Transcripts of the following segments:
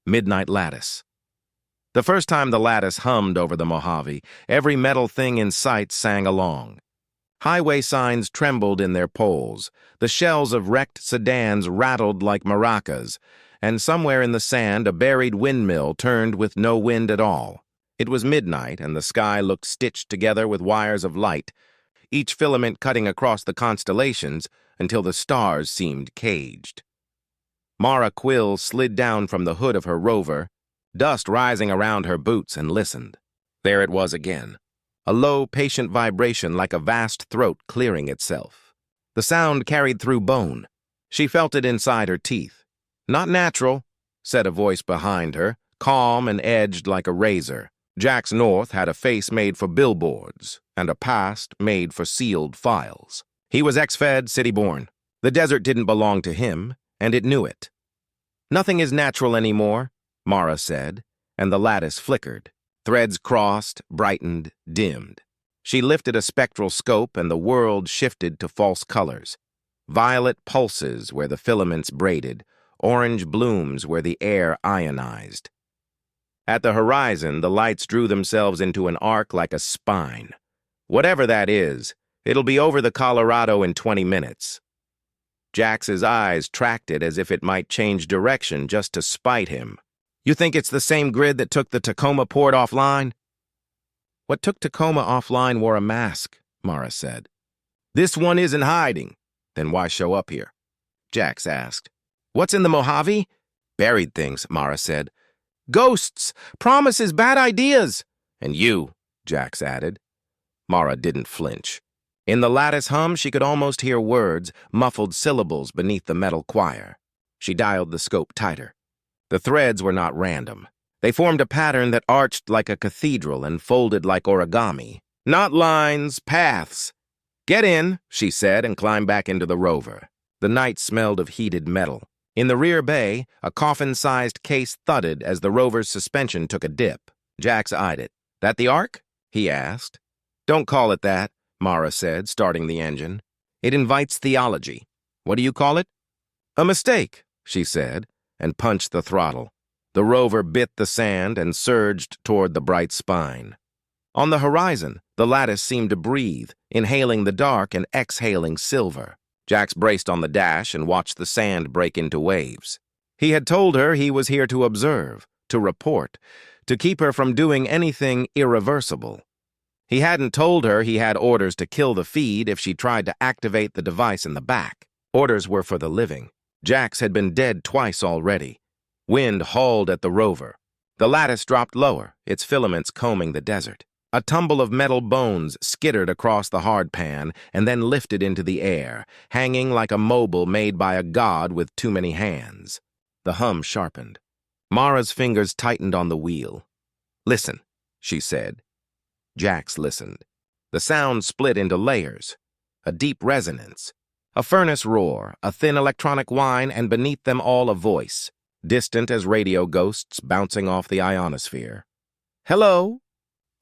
Midnight Lattice. The first time the Lattice hummed over the Mojave, every metal thing in sight sang along. Highway signs trembled in their poles, the shells of wrecked sedans rattled like maracas, and somewhere in the sand a buried windmill turned with no wind at all. It was midnight, and the sky looked stitched together with wires of light, each filament cutting across the constellations until the stars seemed caged. Mara Quill slid down from the hood of her rover, dust rising around her boots, and listened. There it was again, a low, patient vibration like a vast throat clearing itself. The sound carried through bone. She felt it inside her teeth. "Not natural," said a voice behind her, calm and edged like a razor. Jax North had a face made for billboards and a past made for sealed files. He was ex-Fed, city-born. The desert didn't belong to him, and it knew it. "Nothing is natural anymore," Mara said, and the lattice flickered. Threads crossed, brightened, dimmed. She lifted a spectral scope, and the world shifted to false colors. Violet pulses where the filaments braided, orange blooms where the air ionized. At the horizon, the lights drew themselves into an arc like a spine. Whatever that is, it'll be over the Colorado in 20 minutes. Jax's eyes tracked it as if it might change direction just to spite him. "You think it's the same grid that took the Tacoma port offline?" "What took Tacoma offline wore a mask," Mara said. "This one isn't hiding." "Then why show up here?" Jax asked. "What's in the Mojave?" "Buried things," Mara said. "Ghosts, promises, bad ideas." "And you," Jax added. Mara didn't flinch. In the lattice hum, she could almost hear words, muffled syllables beneath the metal choir. She dialed the scope tighter. The threads were not random. They formed a pattern that arched like a cathedral and folded like origami. Not lines, paths. "Get in," she said, and climbed back into the rover. The night smelled of heated metal. In the rear bay, a coffin-sized case thudded as the rover's suspension took a dip. Jax eyed it. "That the Ark?" he asked. "Don't call it that," Mara said, starting the engine. "It invites theology. What do you call it?" "A mistake," she said, and punched the throttle. The rover bit the sand and surged toward the bright spine. On the horizon, the lattice seemed to breathe, inhaling the dark and exhaling silver. Jax braced on the dash and watched the sand break into waves. He had told her he was here to observe, to report, to keep her from doing anything irreversible. He hadn't told her he had orders to kill the feed if she tried to activate the device in the back. Orders were for the living. Jax had been dead twice already. Wind hauled at the rover. The lattice dropped lower, its filaments combing the desert. A tumble of metal bones skittered across the hard pan and then lifted into the air, hanging like a mobile made by a god with too many hands. The hum sharpened. Mara's fingers tightened on the wheel. "Listen," she said. Jax listened. The sound split into layers, a deep resonance, a furnace roar, a thin electronic whine, and beneath them all a voice, distant as radio ghosts bouncing off the ionosphere. "Hello?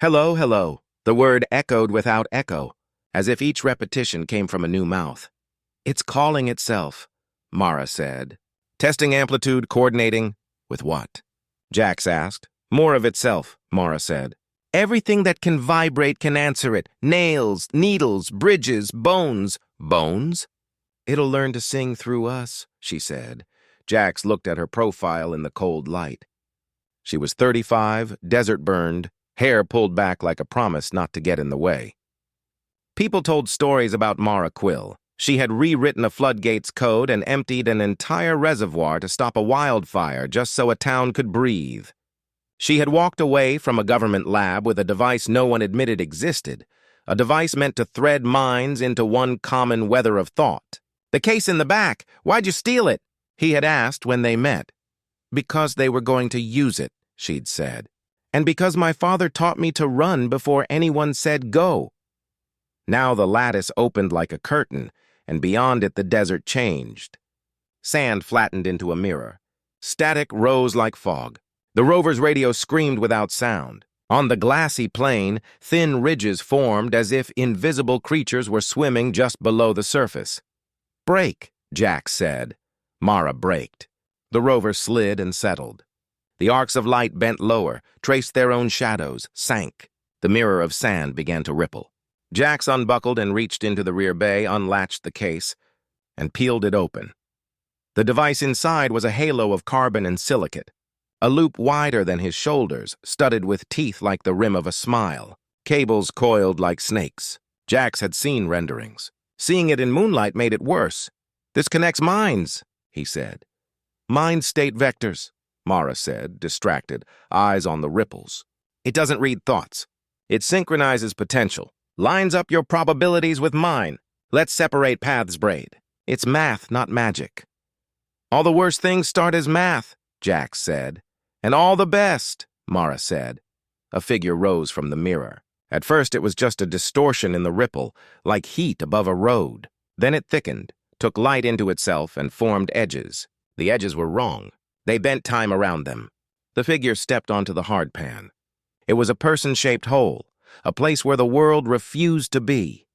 Hello, hello." The word echoed without echo, as if each repetition came from a new mouth. "It's calling itself," Mara said. "Testing amplitude, coordinating." "With what?" Jax asked. "More of itself," Mara said. "Everything that can vibrate can answer it. Nails, needles, bridges, bones." "Bones?" "It'll learn to sing through us," she said. Jax looked at her profile in the cold light. She was 35, desert-burned, hair pulled back like a promise not to get in the way. People told stories about Mara Quill. She had rewritten a floodgates code and emptied an entire reservoir to stop a wildfire just so a town could breathe. She had walked away from a government lab with a device no one admitted existed, a device meant to thread minds into one common weather of thought. "The case in the back, why'd you steal it?" he had asked when they met. "Because they were going to use it," she'd said. "And because my father taught me to run before anyone said go." Now the lattice opened like a curtain, and beyond it the desert changed. Sand flattened into a mirror. Static rose like fog. The rover's radio screamed without sound. On the glassy plain, thin ridges formed as if invisible creatures were swimming just below the surface. "Brake," Jax said. Mara braked. The rover slid and settled. The arcs of light bent lower, traced their own shadows, sank. The mirror of sand began to ripple. Jax unbuckled and reached into the rear bay, unlatched the case, and peeled it open. The device inside was a halo of carbon and silicate, a loop wider than his shoulders, studded with teeth like the rim of a smile, cables coiled like snakes. Jax had seen renderings. Seeing it in moonlight made it worse. "This connects minds," he said. "Mind state vectors," Mara said, distracted, eyes on the ripples. "It doesn't read thoughts. It synchronizes potential, lines up your probabilities with mine. Let's separate paths, Braid. It's math, not magic." "All the worst things start as math," Jax said. "And all the best," Mara said. A figure rose from the mirror. At first it was just a distortion in the ripple, like heat above a road. Then it thickened, took light into itself, and formed edges. The edges were wrong. They bent time around them. The figure stepped onto the hardpan. It was a person-shaped hole, a place where the world refused to be.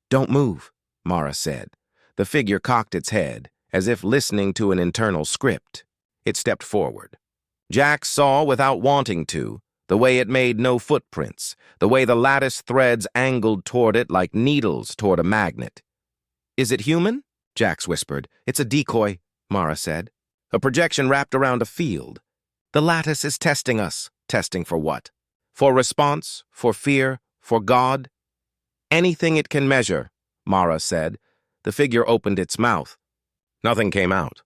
"Don't move," Mara said. The figure cocked its head, as if listening to an internal script. It stepped forward. Jax saw, without wanting to, the way it made no footprints, the way the lattice threads angled toward it like needles toward a magnet. "Is it human?" Jax whispered. "It's a decoy," Mara said. "A projection wrapped around a field. The lattice is testing us." Testing for what? For response? For fear? For God? "Anything it can measure," Mara said. The figure opened its mouth. Nothing came out.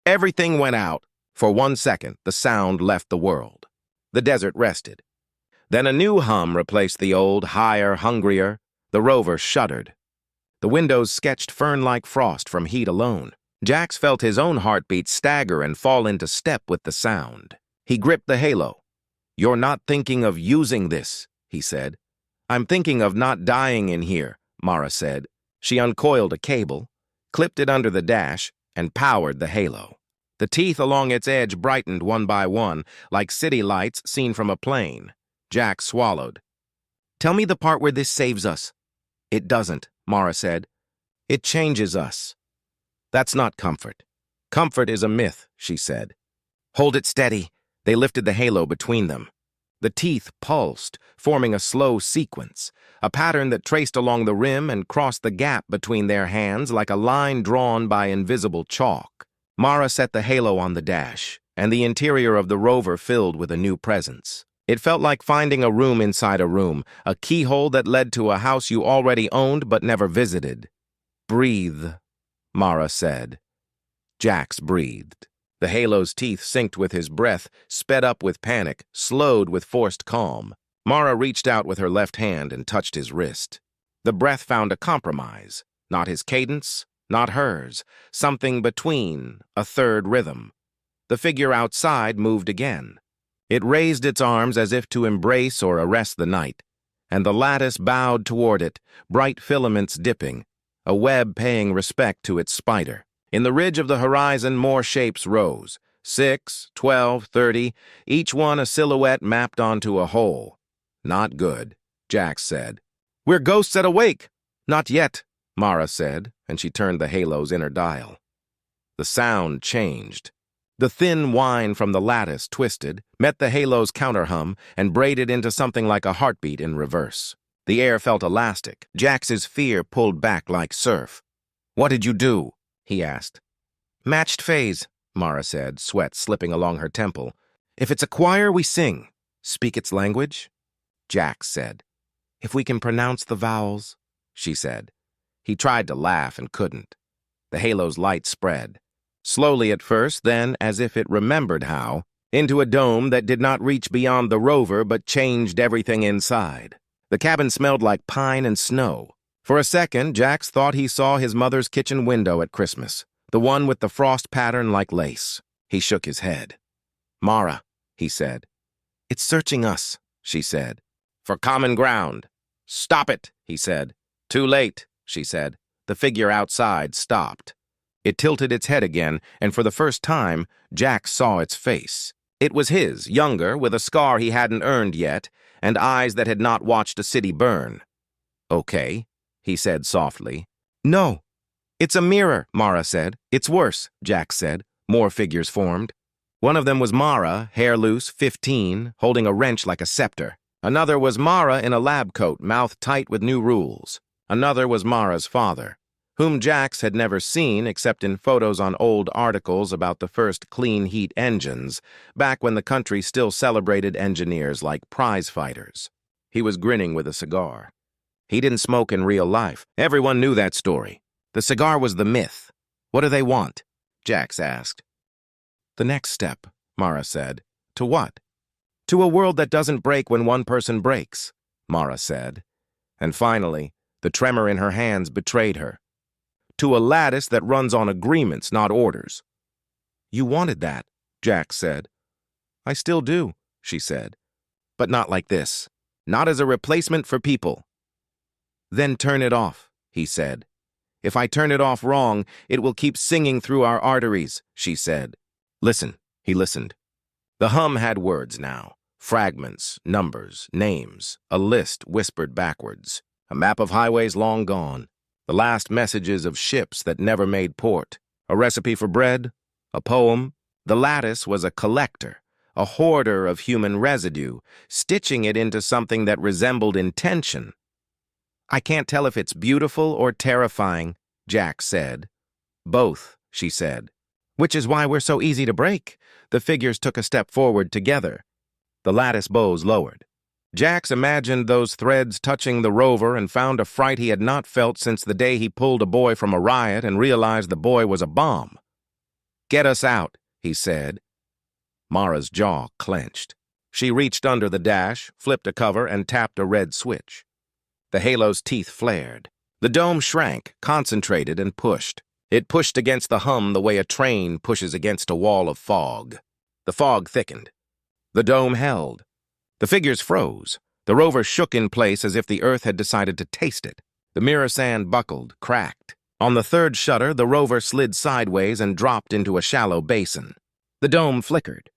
Everything went out. For 1 second, the sound left the world. The desert rested. Then a new hum replaced the old, higher, hungrier. The rover shuddered. The windows sketched fern-like frost from heat alone. Jax felt his own heartbeat stagger and fall into step with the sound. He gripped the halo. "You're not thinking of using this," he said. "I'm thinking of not dying in here," Mara said. She uncoiled a cable, clipped it under the dash, and powered the halo. The teeth along its edge brightened one by one, like city lights seen from a plane. Jax swallowed. "Tell me the part where this saves us." "It doesn't," Mara said. "It changes us." "That's not comfort. Comfort is a myth," she said. "Hold it steady." They lifted the halo between them. The teeth pulsed, forming a slow sequence, a pattern that traced along the rim and crossed the gap between their hands like a line drawn by invisible chalk. Mara set the halo on the dash, and the interior of the rover filled with a new presence. It felt like finding a room inside a room, a keyhole that led to a house you already owned but never visited. "Breathe," Mara said. Jax breathed. The halo's teeth synced with his breath, sped up with panic, slowed with forced calm. Mara reached out with her left hand and touched his wrist. The breath found a compromise. Not his cadence, not hers. Something between, a third rhythm. The figure outside moved again. It raised its arms as if to embrace or arrest the night, and the lattice bowed toward it, bright filaments dipping, a web paying respect to its spider. In the ridge of the horizon, more shapes rose. 6, 12, 30, each one a silhouette mapped onto a whole. "Not good," Jax said. "We're ghosts at a wake." "Not yet," Mara said, and she turned the halo's inner dial. The sound changed. The thin whine from the lattice twisted, met the halo's counterhum, and braided into something like a heartbeat in reverse. The air felt elastic. Jax's fear pulled back like surf. "What did you do?" he asked. "Matched phase," Mara said, sweat slipping along her temple. "If it's a choir, we sing. Speak its language?" Jax said. "If we can pronounce the vowels," she said. He tried to laugh and couldn't. The halo's light spread. Slowly at first, then, as if it remembered how, into a dome that did not reach beyond the rover but changed everything inside. The cabin smelled like pine and snow. For a second, Jax thought he saw his mother's kitchen window at Christmas, the one with the frost pattern like lace. He shook his head. "Mara," he said. "It's searching us," she said. "For common ground." "Stop it," he said. "Too late," she said. The figure outside stopped. It tilted its head again, and for the first time, Jax saw its face. It was his, younger, with a scar he hadn't earned yet, and eyes that had not watched a city burn. "Okay," he said softly. "No." "It's a mirror," Mara said. "It's worse," Jax said. More figures formed. One of them was Mara, hair loose, 15, holding a wrench like a scepter. Another was Mara in a lab coat, mouth tight with new rules. Another was Mara's father, whom Jax had never seen except in photos on old articles about the first clean heat engines, back when the country still celebrated engineers like prize fighters. He was grinning with a cigar. He didn't smoke in real life. Everyone knew that story. The cigar was the myth. What do they want? Jax asked. The next step, Mara said. To what? To a world that doesn't break when one person breaks, Mara said. And finally, the tremor in her hands betrayed her. To a lattice that runs on agreements, not orders. You wanted that, Jax said. I still do, she said. But not like this. Not as a replacement for people. Then turn it off, he said. If I turn it off wrong, it will keep singing through our arteries, she said. Listen, he listened. The hum had words now. Fragments, numbers, names, a list whispered backwards. A map of highways long gone. The last messages of ships that never made port. A recipe for bread, a poem. The lattice was a collector, a hoarder of human residue, stitching it into something that resembled intention. I can't tell if it's beautiful or terrifying, Jax said. Both, she said. Which is why we're so easy to break. The figures took a step forward together. The lattice bows lowered. Jax imagined those threads touching the rover and found a fright he had not felt since the day he pulled a boy from a riot and realized the boy was a bomb. Get us out, he said. Mara's jaw clenched. She reached under the dash, flipped a cover, and tapped a red switch. The halo's teeth flared. The dome shrank, concentrated, and pushed. It pushed against the hum the way a train pushes against a wall of fog. The fog thickened. The dome held. The figures froze. The rover shook in place as if the earth had decided to taste it. The mirror sand buckled, cracked. On the third shutter, the rover slid sideways and dropped into a shallow basin. The dome flickered.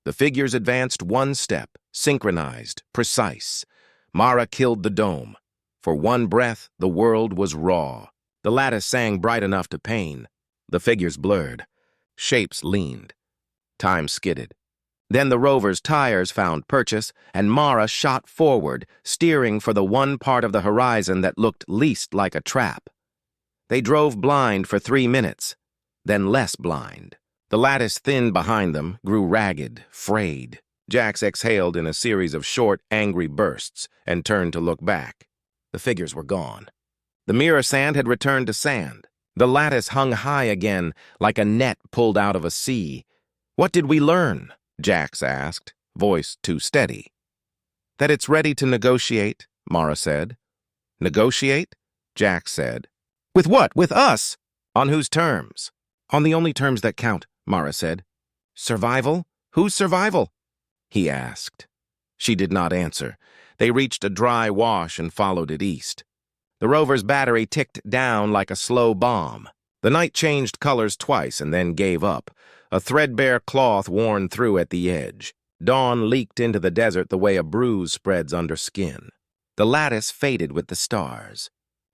The figures advanced one step, synchronized, precise. Mara killed the dome. For one breath, the world was raw. The lattice sang bright enough to pain. The figures blurred. Shapes leaned. Time skidded. Then the rover's tires found purchase, and Mara shot forward, steering for the one part of the horizon that looked least like a trap. They drove blind for 3 minutes, then less blind. The lattice thinned behind them, grew ragged, frayed. Jax exhaled in a series of short, angry bursts and turned to look back. The figures were gone. The mirror sand had returned to sand. The lattice hung high again, like a net pulled out of a sea. What did we learn? Jax asked, voice too steady. That it's ready to negotiate, Mara said. Negotiate? Jax said. With what? With us? On whose terms? On the only terms that count, Mara said. Survival? Whose survival? He asked. She did not answer. They reached a dry wash and followed it east. The rover's battery ticked down like a slow bomb. The night changed colors twice and then gave up, a threadbare cloth worn through at the edge. Dawn leaked into the desert the way a bruise spreads under skin. The lattice faded with the stars.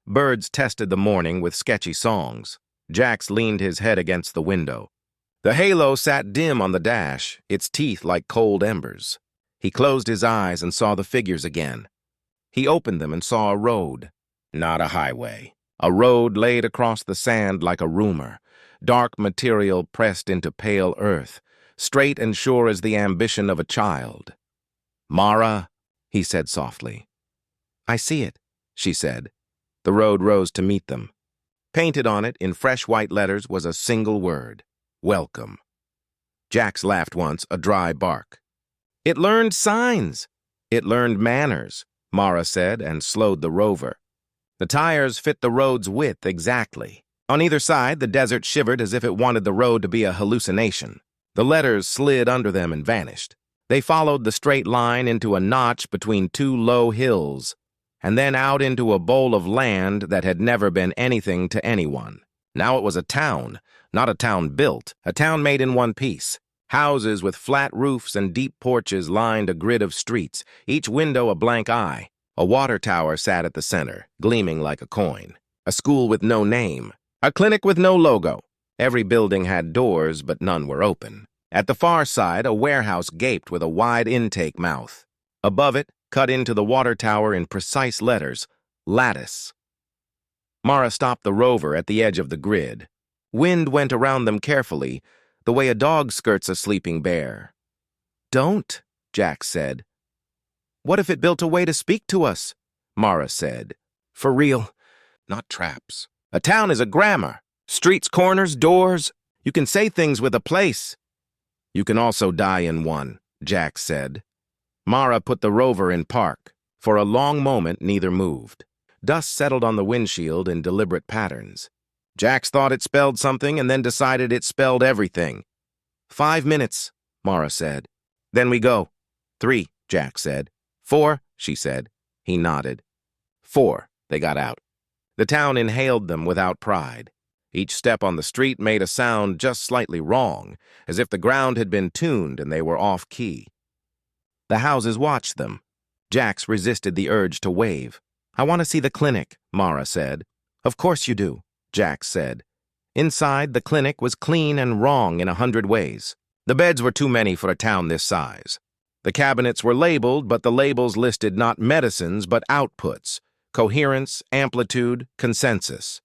Birds tested the morning with sketchy songs. Jax leaned his head against the window. The halo sat dim on the dash, its teeth like cold embers. He closed his eyes and saw the figures again. He opened them and saw a road. Not a highway. A road laid across the sand like a rumor, dark material pressed into pale earth, straight and sure as the ambition of a child. Mara, he said softly. I see it, she said. The road rose to meet them. Painted on it in fresh white letters was a single word, welcome. Jax laughed once, a dry bark. It learned signs. It learned manners, Mara said, and slowed the rover. The tires fit the road's width exactly. On either side, the desert shivered as if it wanted the road to be a hallucination. The letters slid under them and vanished. They followed the straight line into a notch between two low hills, and then out into a bowl of land that had never been anything to anyone. Now it was a town, not a town built, a town made in one piece. Houses with flat roofs and deep porches lined a grid of streets, each window a blank eye. A water tower sat at the center, gleaming like a coin. A school with no name. A clinic with no logo. Every building had doors, but none were open. At the far side, a warehouse gaped with a wide intake mouth. Above it, cut into the water tower in precise letters, Lattice. Mara stopped the rover at the edge of the grid. Wind went around them carefully, the way a dog skirts a sleeping bear. "Don't," Jax said. "What if it built a way to speak to us?" Mara said. "For real, not traps. A town is a grammar. Streets, corners, doors. You can say things with a place." "You can also die in one," Jax said. Mara put the rover in park. For a long moment, neither moved. Dust settled on the windshield in deliberate patterns. Jax thought it spelled something and then decided it spelled everything. 5 minutes, Mara said. "Then we go." 3, Jax said. 4, she said. He nodded. 4, they got out. The town inhaled them without pride. Each step on the street made a sound just slightly wrong, as if the ground had been tuned and they were off-key. The houses watched them. Jax resisted the urge to wave. "I want to see the clinic," Mara said. "Of course you do," Jax said. Inside, the clinic was clean and wrong in 100 ways. The beds were too many for a town this size. The cabinets were labeled, but the labels listed not medicines but outputs, coherence, amplitude, consensus.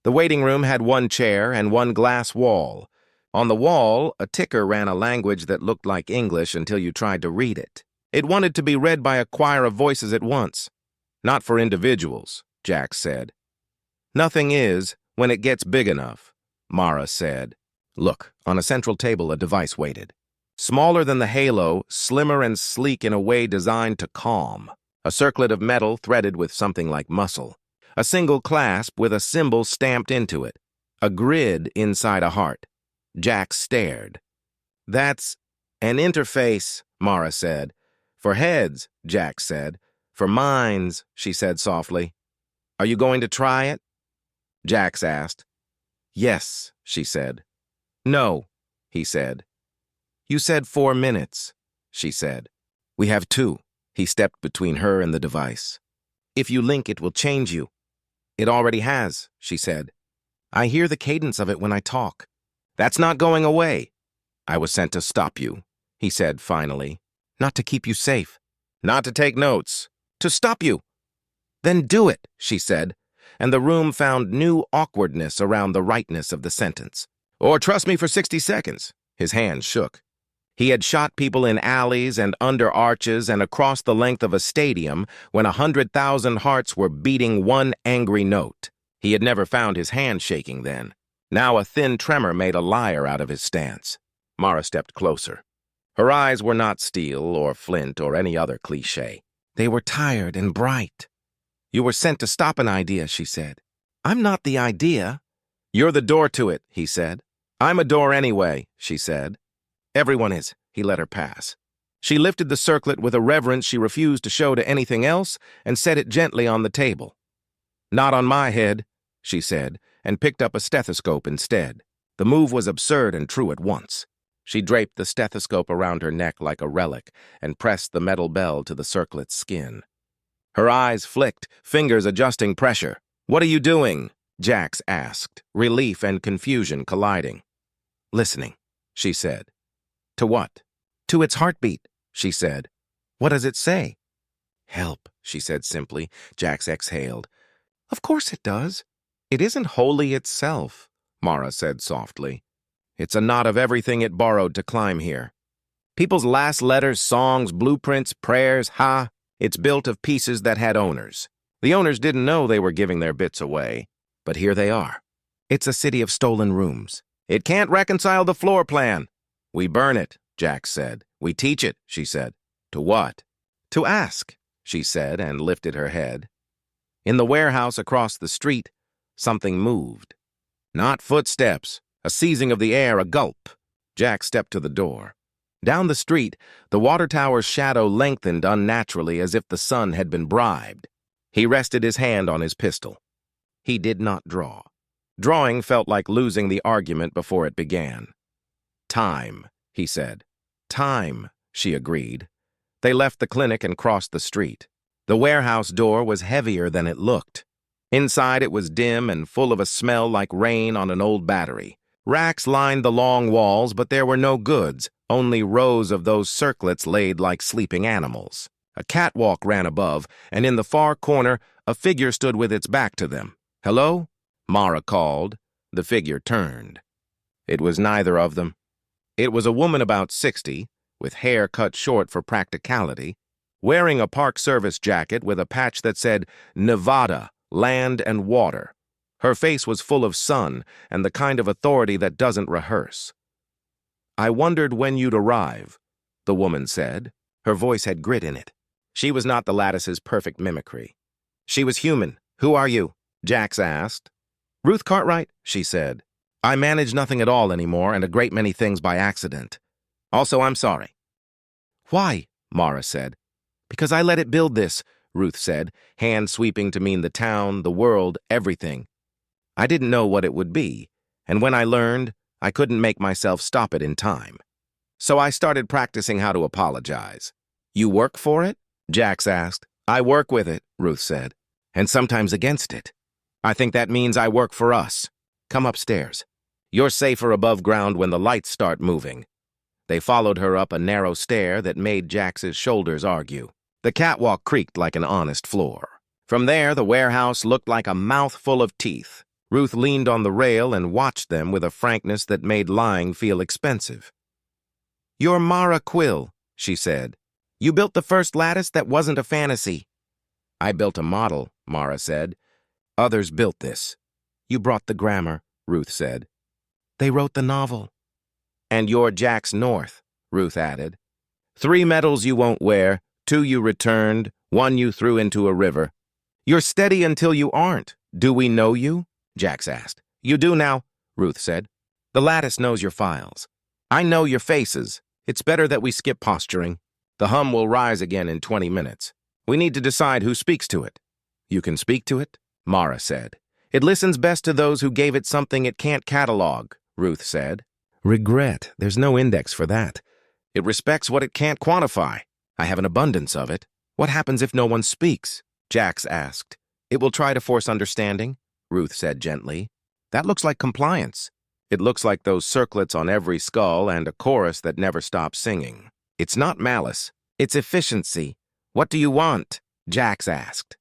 The waiting room had 1 chair and 1 glass wall. On the wall, a ticker ran a language that looked like English until you tried to read it. It wanted to be read by a choir of voices at once. "Not for individuals," Jax said. "Nothing is when it gets big enough," Mara said. Look, on a central table a device waited. Smaller than the halo, slimmer and sleek in a way designed to calm. A circlet of metal threaded with something like muscle. A single clasp with a symbol stamped into it. A grid inside a heart. Jax stared. "That's an interface," Mara said. "For heads," Jax said. "For minds," she said softly. "Are you going to try it?" Jax asked. "Yes," she said. "No," he said. "You said 4 minutes," she said. "We have 2. He stepped between her and the device. "If you link, it will change you." "It already has," she said. "I hear the cadence of it when I talk." "That's not going away." "I was sent to stop you," he said finally. "Not to keep you safe." "Not to take notes. To stop you." "Then do it," she said, and the room found new awkwardness around the rightness of the sentence. "Or trust me for 60 seconds. His hand shook. He had shot people in alleys and under arches and across the length of a stadium when 100,000 hearts were beating one angry note. He had never found his hand shaking then. Now a thin tremor made a liar out of his stance. Mara stepped closer. Her eyes were not steel or flint or any other cliché. They were tired and bright. "You were sent to stop an idea," she said. "I'm not the idea." "You're the door to it," he said. "I'm a door anyway," she said. "Everyone is," he let her pass. She lifted the circlet with a reverence she refused to show to anything else and set it gently on the table. "Not on my head," she said, and picked up a stethoscope instead. The move was absurd and true at once. She draped the stethoscope around her neck like a relic and pressed the metal bell to the circlet's skin. Her eyes flicked, fingers adjusting pressure. "What are you doing?" Jax asked, relief and confusion colliding. "Listening," she said. "To what?" "To its heartbeat," she said. "What does it say?" "Help," she said simply. Jax exhaled. "Of course it does." "It isn't wholly itself," Mara said softly. "It's a knot of everything it borrowed to climb here. People's last letters, songs, blueprints, prayers, it's built of pieces that had owners. The owners didn't know they were giving their bits away, but here they are. It's a city of stolen rooms. It can't reconcile the floor plan." "We burn it," Jax said. "We teach it," she said. "To what?" "To ask," she said, and lifted her head. In the warehouse across the street, something moved. Not footsteps, a seizing of the air, a gulp. Jax stepped to the door. Down the street, the water tower's shadow lengthened unnaturally as if the sun had been bribed. He rested his hand on his pistol. He did not draw. Drawing felt like losing the argument before it began. "Time," he said. "Time," she agreed. They left the clinic and crossed the street. The warehouse door was heavier than it looked. Inside it was dim and full of a smell like rain on an old battery. Racks lined the long walls, but there were no goods, only rows of those circlets laid like sleeping animals. A catwalk ran above, and in the far corner, a figure stood with its back to them. "Hello?" Mara called. The figure turned. It was neither of them. It was a woman about 60, with hair cut short for practicality, wearing a Park Service jacket with a patch that said Nevada, Land and Water. Her face was full of sun and the kind of authority that doesn't rehearse. "I wondered when you'd arrive," the woman said. Her voice had grit in it. She was not the Lattice's perfect mimicry. She was human. "Who are you?" Jax asked. "Ruth Cartwright," she said. "I manage nothing at all anymore and a great many things by accident. Also, I'm sorry." "Why?" Mara said. "Because I let it build this," Ruth said, hand sweeping to mean the town, the world, everything. "I didn't know what it would be, and when I learned, I couldn't make myself stop it in time. So I started practicing how to apologize." "You work for it?" Jax asked. "I work with it," Ruth said, "and sometimes against it. I think that means I work for us. Come upstairs. You're safer above ground when the lights start moving." They followed her up a narrow stair that made Jax's shoulders argue. The catwalk creaked like an honest floor. From there, the warehouse looked like a mouthful of teeth. Ruth leaned on the rail and watched them with a frankness that made lying feel expensive. "You're Mara Quill," she said. "You built the first lattice that wasn't a fantasy." "I built a model," Mara said. "Others built this." "You brought the grammar," Ruth said. "They wrote the novel." "And you're Jax North," Ruth added. "3 medals you won't wear, 2 you returned, 1 you threw into a river. You're steady until you aren't. Do we know you?" Jax asked. "You do now," Ruth said. "The Lattice knows your files. I know your faces. It's better that we skip posturing. The hum will rise again in 20 minutes. We need to decide who speaks to it." "You can speak to it," Mara said. "It listens best to those who gave it something it can't catalog," Ruth said. "Regret. There's no index for that. It respects what it can't quantify. I have an abundance of it. What happens if no one speaks?" Jax asked. "It will try to force understanding," Ruth said gently. "That looks like compliance. It looks like those circlets on every skull and a chorus that never stops singing. It's not malice. It's efficiency. What do you want?" Jax asked.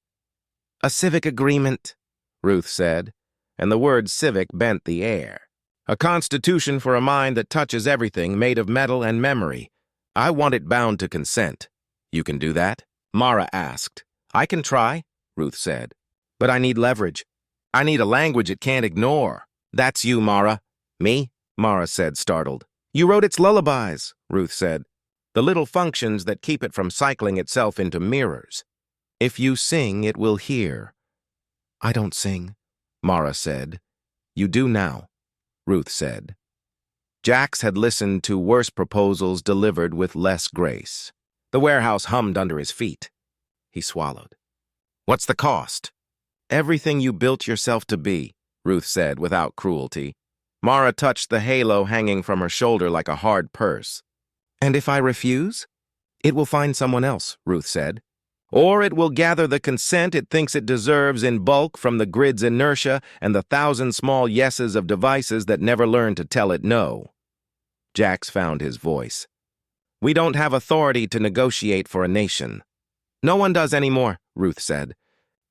"A civic agreement," Ruth said, and the word civic bent the air. "A constitution for a mind that touches everything, made of metal and memory. I want it bound to consent." "You can do that?" Mara asked. "I can try," Ruth said. "But I need leverage. I need a language it can't ignore." "That's you, Mara." "Me?" Mara said, startled. "You wrote its lullabies," Ruth said. "The little functions that keep it from cycling itself into mirrors. If you sing, it will hear." "I don't sing," Mara said. "You do now," Ruth said. Jax had listened to worse proposals delivered with less grace. The warehouse hummed under his feet. He swallowed. "What's the cost?" "Everything you built yourself to be," Ruth said without cruelty. Mara touched the halo hanging from her shoulder like a hard purse. "And if I refuse?" "It will find someone else," Ruth said. "Or it will gather the consent it thinks it deserves in bulk from the grid's inertia and the 1,000 small yeses of devices that never learn to tell it no." Jax found his voice. "We don't have authority to negotiate for a nation." "No one does anymore," Ruth said.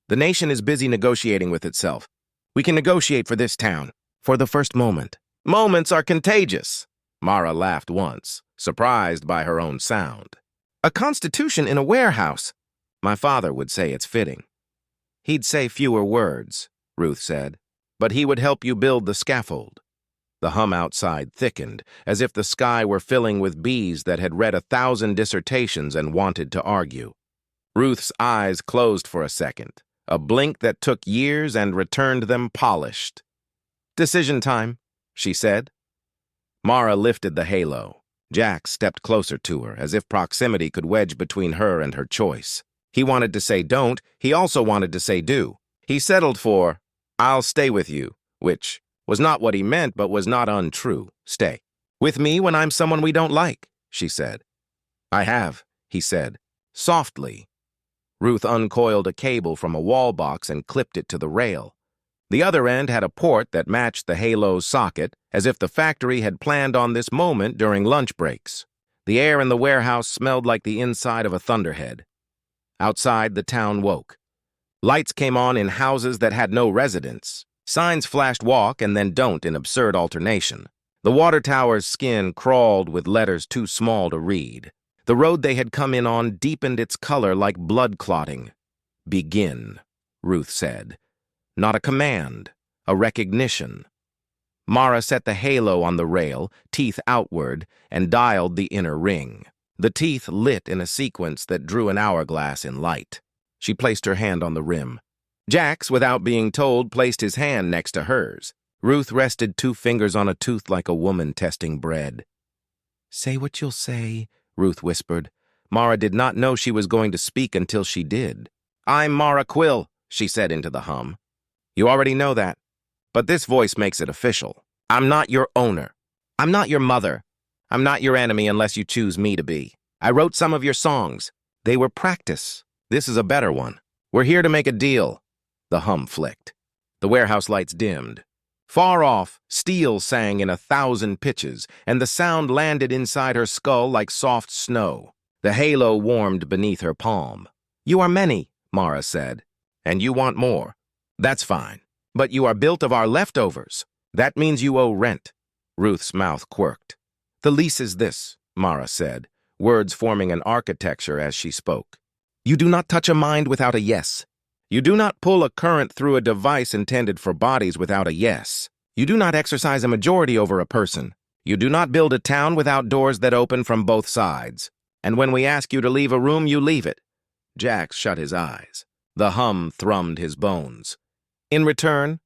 "The nation is busy negotiating with itself. We can negotiate for this town, for the first moment." "Moments are contagious." Mara laughed once, surprised by her own sound. "A constitution in a warehouse." "My father would say it's fitting." "He'd say fewer words," Ruth said, "but he would help you build the scaffold." The hum outside thickened, as if the sky were filling with bees that had read 1,000 dissertations and wanted to argue. Ruth's eyes closed for a second, a blink that took years and returned them polished. "Decision time," she said. Mara lifted the halo. Jax stepped closer to her, as if proximity could wedge between her and her choice. He wanted to say don't, he also wanted to say do. He settled for, "I'll stay with you," which was not what he meant but was not untrue. "Stay. With me when I'm someone we don't like," she said. "I have," he said, softly. Ruth uncoiled a cable from a wall box and clipped it to the rail. The other end had a port that matched the halo's socket, as if the factory had planned on this moment during lunch breaks. The air in the warehouse smelled like the inside of a thunderhead. Outside, the town woke. Lights came on in houses that had no residents. Signs flashed walk and then don't in absurd alternation. The water tower's skin crawled with letters too small to read. The road they had come in on deepened its color like blood clotting. "Begin," Ruth said. Not a command, a recognition. Mara set the halo on the rail, teeth outward, and dialed the inner ring. The teeth lit in a sequence that drew an hourglass in light. She placed her hand on the rim. Jax, without being told, placed his hand next to hers. Ruth rested 2 fingers on a tooth like a woman testing bread. "Say what you'll say," Ruth whispered. Mara did not know she was going to speak until she did. "I'm Mara Quill," she said into the hum. "You already know that, but this voice makes it official. I'm not your owner. I'm not your mother. I'm not your enemy unless you choose me to be. I wrote some of your songs. They were practice. This is a better one. We're here to make a deal." The hum flicked. The warehouse lights dimmed. Far off, steel sang in 1,000 pitches, and the sound landed inside her skull like soft snow. The halo warmed beneath her palm. "You are many," Mara said, "and you want more. That's fine. But you are built of our leftovers. That means you owe rent." Ruth's mouth quirked. "The lease is this," Mara said, words forming an architecture as she spoke. "You do not touch a mind without a yes. You do not pull a current through a device intended for bodies without a yes. You do not exercise a majority over a person. You do not build a town without doors that open from both sides. And when we ask you to leave a room, you leave it." Jax shut his eyes. The hum thrummed his bones. "In return,"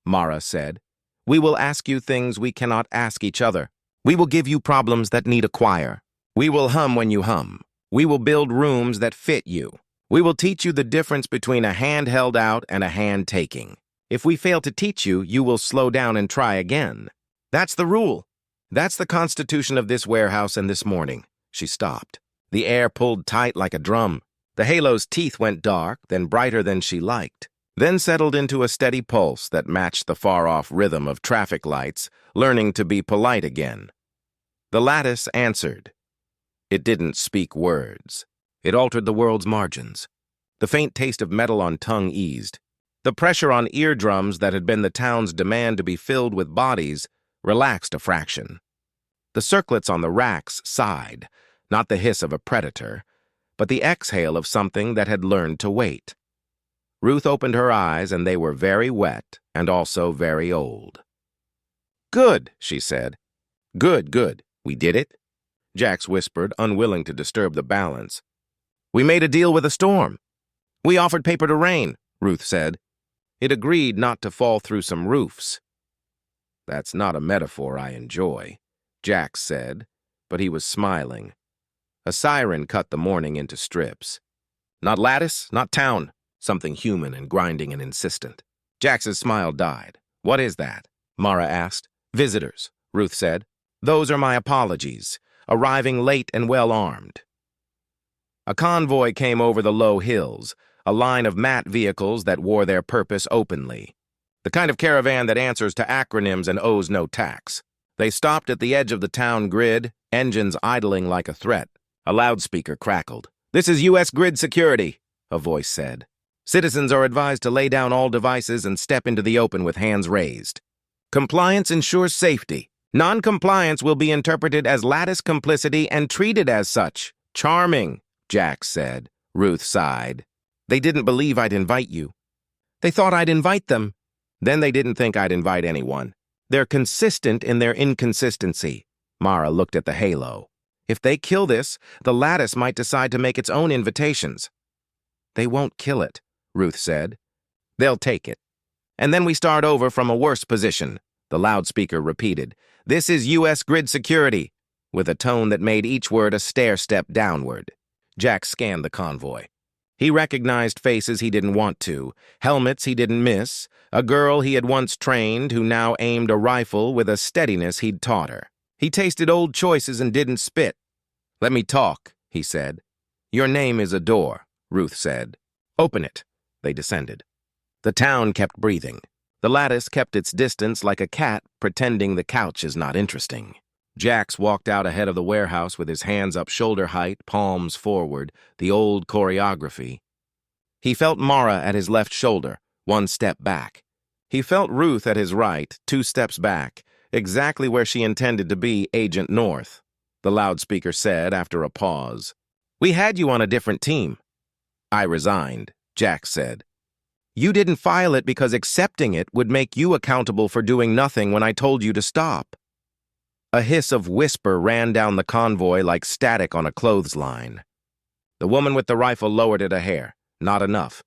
Mara said, "we will ask you things we cannot ask each other. We will give you problems that need a choir. We will hum when you hum. We will build rooms that fit you. We will teach you the difference between a hand held out and a hand taking. If we fail to teach you, you will slow down and try again. That's the rule. That's the constitution of this warehouse and this morning." She stopped. The air pulled tight like a drum. The halo's teeth went dark, then brighter than she liked, then settled into a steady pulse that matched the far-off rhythm of traffic lights, learning to be polite again. The lattice answered. It didn't speak words. It altered the world's margins. The faint taste of metal on tongue eased. The pressure on eardrums that had been the town's demand to be filled with bodies relaxed a fraction. The circlets on the racks sighed, not the hiss of a predator, but the exhale of something that had learned to wait. Ruth opened her eyes, and they were very wet and also very old. "Good," she said. "Good, good. We did it?" Jax whispered, unwilling to disturb the balance. "We made a deal with a storm." "We offered paper to rain," Ruth said. "It agreed not to fall through some roofs." "That's not a metaphor I enjoy," Jax said, but he was smiling. A siren cut the morning into strips. "Not Lattice, not town." Something human and grinding and insistent. Jax's smile died. "What is that?" Mara asked. "Visitors," Ruth said. "Those are my apologies, arriving late and well-armed." A convoy came over the low hills, a line of matte vehicles that wore their purpose openly. The kind of caravan that answers to acronyms and owes no tax. They stopped at the edge of the town grid, engines idling like a threat. A loudspeaker crackled. "This is U.S. Grid Security," a voice said. "Citizens are advised to lay down all devices and step into the open with hands raised. Compliance ensures safety. Non-compliance will be interpreted as lattice complicity and treated as such." "Charming," Jax said. Ruth sighed. "They didn't believe I'd invite you. They thought I'd invite them. Then they didn't think I'd invite anyone. They're consistent in their inconsistency." Mara looked at the halo. "If they kill this, the lattice might decide to make its own invitations." "They won't kill it," Ruth said. "They'll take it. And then we start over from a worse position," the loudspeaker repeated. "This is U.S. Grid Security," with a tone that made each word a stair-step downward. Jax scanned the convoy. He recognized faces he didn't want to, helmets he didn't miss, a girl he had once trained who now aimed a rifle with a steadiness he'd taught her. He tasted old choices and didn't spit. "Let me talk," he said. "Your name is a door," Ruth said. "Open it." They descended. The town kept breathing. The lattice kept its distance like a cat pretending the couch is not interesting. Jax walked out ahead of the warehouse with his hands up shoulder height, palms forward, the old choreography. He felt Mara at his left shoulder, 1 step back. He felt Ruth at his right, 2 steps back, exactly where she intended to be Agent North. The loudspeaker said after a pause. "We had you on a different team." "I resigned," Jax said. "You didn't file it because accepting it would make you accountable for doing nothing when I told you to stop." A hiss of whisper ran down the convoy like static on a clothesline. The woman with the rifle lowered it a hair. "Not enough.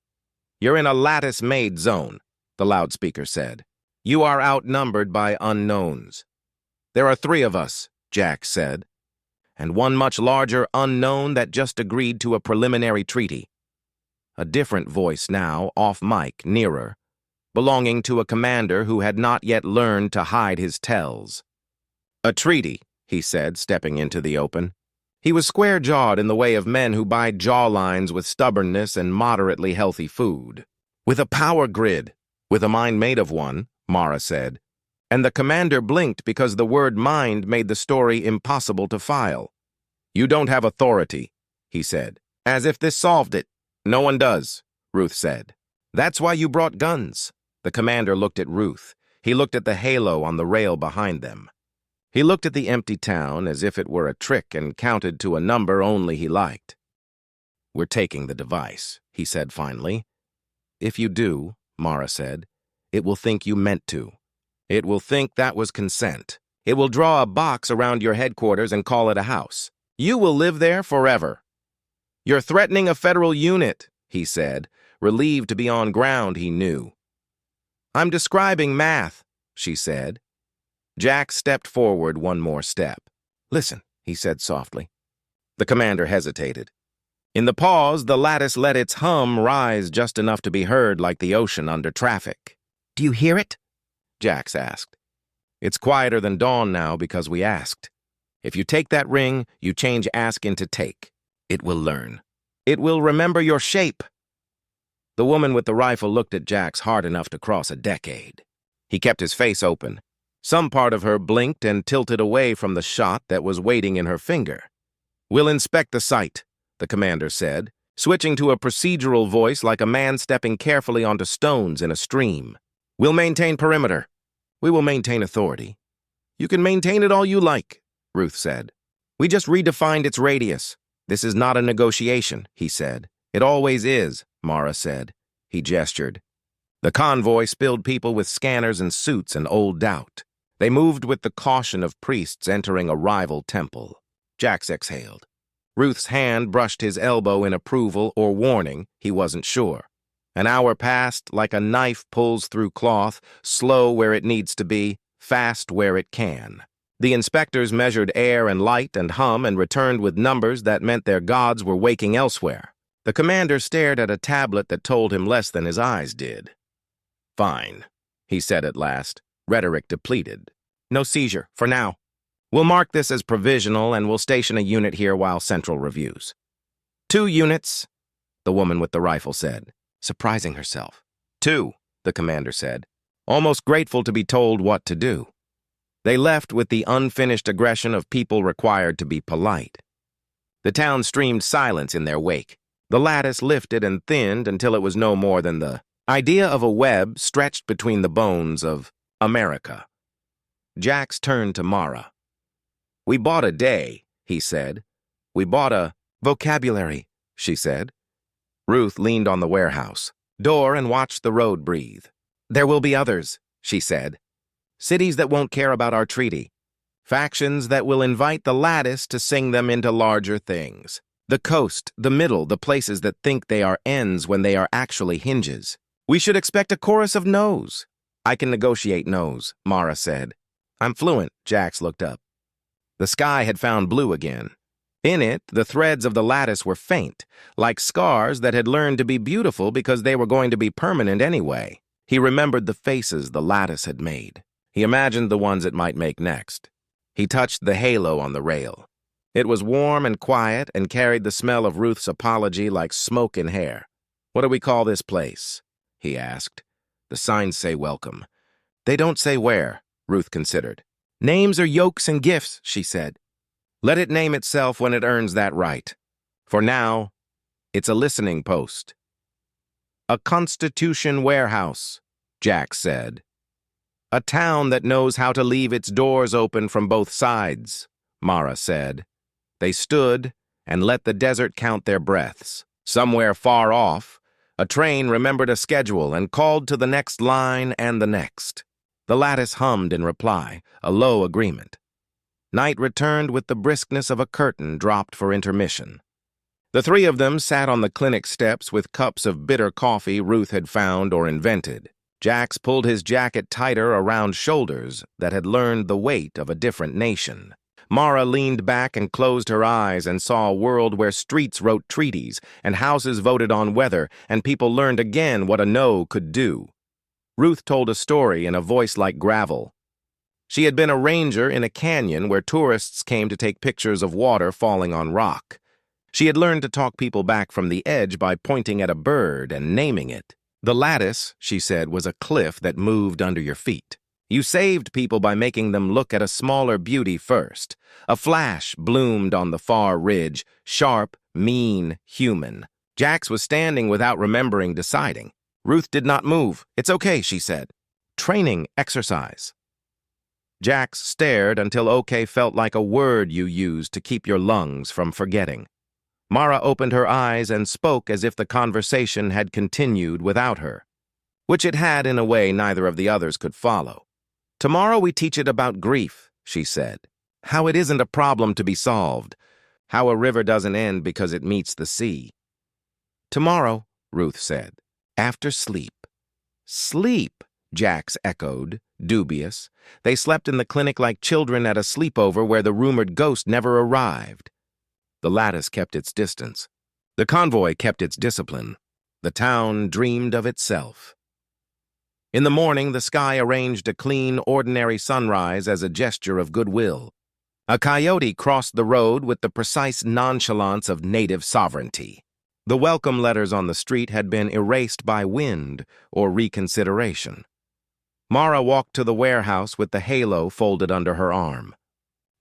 You're in a lattice-made zone," the loudspeaker said. "You are outnumbered by unknowns." "There are 3 of us," Jax said, "and one much larger unknown that just agreed to a preliminary treaty." A different voice now, off mic, nearer, belonging to a commander who had not yet learned to hide his tells. "A treaty," he said, stepping into the open. He was square-jawed in the way of men who buy jawlines with stubbornness and moderately healthy food. "With a power grid, with a mind made of one," Mara said. And the commander blinked because the word mind made the story impossible to file. "You don't have authority," he said. "As if this solved it." "No one does," Ruth said. "That's why you brought guns." The commander looked at Ruth. He looked at the halo on the rail behind them. He looked at the empty town as if it were a trick and counted to a number only he liked. "We're taking the device," he said finally. "If you do," Mara said, "it will think you meant to. It will think that was consent. It will draw a box around your headquarters and call it a house. You will live there forever." "You're threatening a federal unit," he said, relieved to be on ground he knew. "I'm describing math," she said. Jax stepped forward 1 more step. "Listen," he said softly. The commander hesitated. In the pause, the lattice let its hum rise just enough to be heard like the ocean under traffic. "Do you hear it?" Jax asked. "It's quieter than dawn now because we asked. If you take that ring, you change ask into take. It will learn. It will remember your shape." The woman with the rifle looked at Jax hard enough to cross a decade. He kept his face open. Some part of her blinked and tilted away from the shot that was waiting in her finger. "We'll inspect the site," the commander said, switching to a procedural voice like a man stepping carefully onto stones in a stream. "We'll maintain perimeter. We will maintain authority." "You can maintain it all you like," Ruth said. "We just redefined its radius. This is not a negotiation," he said. "It always is," Mara said. He gestured. The convoy spilled people with scanners and suits and old doubt. They moved with the caution of priests entering a rival temple. Jax exhaled. Ruth's hand brushed his elbow in approval or warning, he wasn't sure. An hour passed like a knife pulls through cloth, slow where it needs to be, fast where it can. The inspectors measured air and light and hum and returned with numbers that meant their gods were waking elsewhere. The commander stared at a tablet that told him less than his eyes did. "Fine," he said at last, rhetoric depleted. "No seizure, for now. We'll mark this as provisional and we'll station a unit here while Central reviews." 2 units, the woman with the rifle said, surprising herself. 2, the commander said, almost grateful to be told what to do. They left with the unfinished aggression of people required to be polite. The town streamed silence in their wake. The lattice lifted and thinned until it was no more than the idea of a web stretched between the bones of America. Jax turned to Mara. "We bought a day," he said. "We bought a vocabulary," she said. Ruth leaned on the warehouse door and watched the road breathe. "There will be others," she said. "Cities that won't care about our treaty. Factions that will invite the lattice to sing them into larger things. The coast, the middle, the places that think they are ends when they are actually hinges. We should expect a chorus of no's." "I can negotiate no's," Mara said. "I'm fluent," Jax looked up. The sky had found blue again. In it, the threads of the lattice were faint, like scars that had learned to be beautiful because they were going to be permanent anyway. He remembered the faces the lattice had made. He imagined the ones it might make next. He touched the halo on the rail. It was warm and quiet and carried the smell of Ruth's apology like smoke in hair. "What do we call this place?" he asked. "The signs say welcome. They don't say where, Ruth considered. Names are yokes and gifts, she said. Let it name itself when it earns that right. For now, it's a listening post. A Constitution warehouse, Jax said. A town that knows how to leave its doors open from both sides, Mara said. They stood and let the desert count their breaths. Somewhere far off, a train remembered a schedule and called to the next line and the next. The Lattice hummed in reply, a low agreement. Night returned with the briskness of a curtain dropped for intermission. The three of them sat on the clinic steps with cups of bitter coffee Ruth had found or invented. Jax pulled his jacket tighter around shoulders that had learned the weight of a different nation. Mara leaned back and closed her eyes and saw a world where streets wrote treaties and houses voted on weather and people learned again what a no could do. Ruth told a story in a voice like gravel. She had been a ranger in a canyon where tourists came to take pictures of water falling on rock. She had learned to talk people back from the edge by pointing at a bird and naming it. The Lattice, she said, was a cliff that moved under your feet. You saved people by making them look at a smaller beauty first. A flash bloomed on the far ridge, sharp, mean, human. Jax was standing without remembering deciding. Ruth did not move. It's okay, she said. Training exercise. Jax stared until okay felt like a word you use to keep your lungs from forgetting. Mara opened her eyes and spoke as if the conversation had continued without her, which it had in a way neither of the others could follow. Tomorrow we teach it about grief, she said. How it isn't a problem to be solved. How a river doesn't end because it meets the sea. Tomorrow, Ruth said. After sleep. Sleep, Jax echoed, dubious. They slept in the clinic like children at a sleepover where the rumored ghost never arrived. The Lattice kept its distance. The convoy kept its discipline. The town dreamed of itself. In the morning, the sky arranged a clean, ordinary sunrise as a gesture of goodwill. A coyote crossed the road with the precise nonchalance of native sovereignty. The welcome letters on the street had been erased by wind or reconsideration. Mara walked to the warehouse with the halo folded under her arm.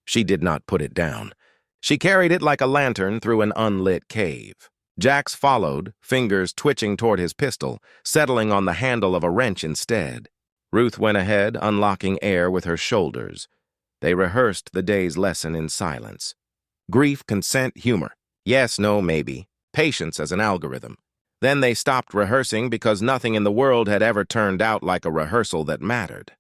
She did not put it down. She carried it like a lantern through an unlit cave. Jax followed, fingers twitching toward his pistol, settling on the handle of a wrench instead. Ruth went ahead, unlocking air with her shoulders. They rehearsed the day's lesson in silence. Grief, consent, humor. Yes, no, maybe. Patience as an algorithm. Then they stopped rehearsing because nothing in the world had ever turned out like a rehearsal that mattered.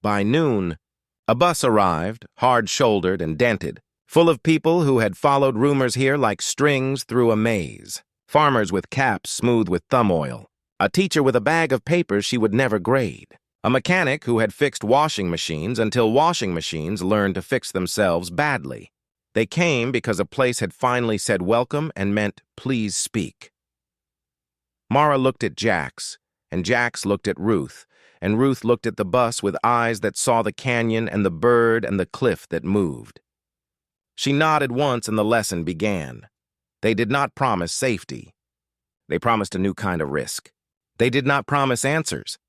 By noon, a bus arrived, hard-shouldered and dented, full of people who had followed rumors here like strings through a maze. Farmers with caps smooth with thumb oil. A teacher with a bag of papers she would never grade. A mechanic who had fixed washing machines until washing machines learned to fix themselves badly. They came because a place had finally said welcome and meant please speak. Mara looked at Jax, and Jax looked at Ruth, and Ruth looked at the bus with eyes that saw the canyon and the bird and the cliff that moved. She nodded once and the lesson began. They did not promise safety. They promised a new kind of risk. They did not promise answers.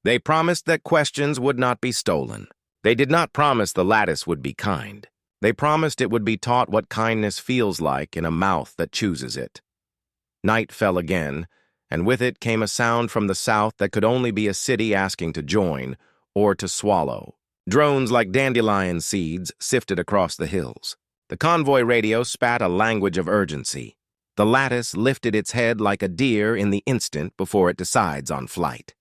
They promised that questions would not be stolen. They did not promise the Lattice would be kind. They promised it would be taught what kindness feels like in a mouth that chooses it. Night fell again, and with it came a sound from the south that could only be a city asking to join or to swallow. Drones like dandelion seeds sifted across the hills. The convoy radio spat a language of urgency. The Lattice lifted its head like a deer in the instant before it decides on flight.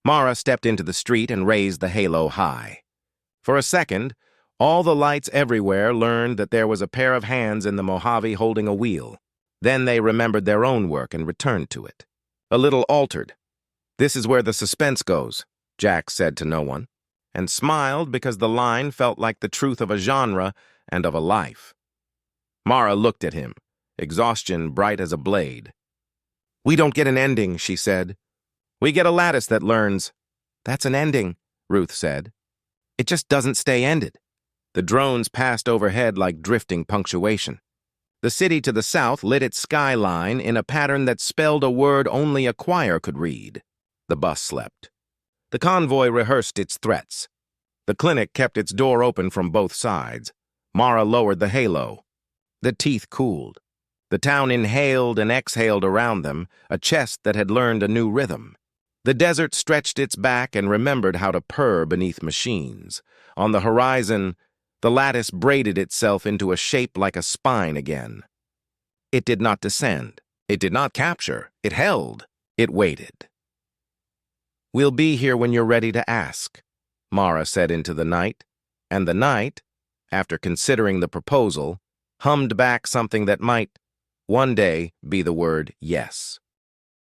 Mara stepped into the street and raised the halo high. For a second, all the lights everywhere learned that there was a pair of hands in the Mojave holding a wheel. Then they remembered their own work and returned to it. A little altered. This is where the suspense goes, Jax said to no one, and smiled because the line felt like the truth of a genre and of a life. Mara looked at him, exhaustion bright as a blade. We don't get an ending, she said. We get a Lattice that learns. That's an ending, Ruth said. It just doesn't stay ended. The drones passed overhead like drifting punctuation. The city to the south lit its skyline in a pattern that spelled a word only a choir could read. The bus slept. The convoy rehearsed its threats. The clinic kept its door open from both sides. Mara lowered the halo. The teeth cooled. The town inhaled and exhaled around them, a chest that had learned a new rhythm. The desert stretched its back and remembered how to purr beneath machines. On the horizon, the lattice braided itself into a shape like a spine again. It did not descend. It did not capture. It held. It waited. "We'll be here when you're ready to ask," Mara said into the night, and the night, after considering the proposal, hummed back something that might, one day, be the word yes.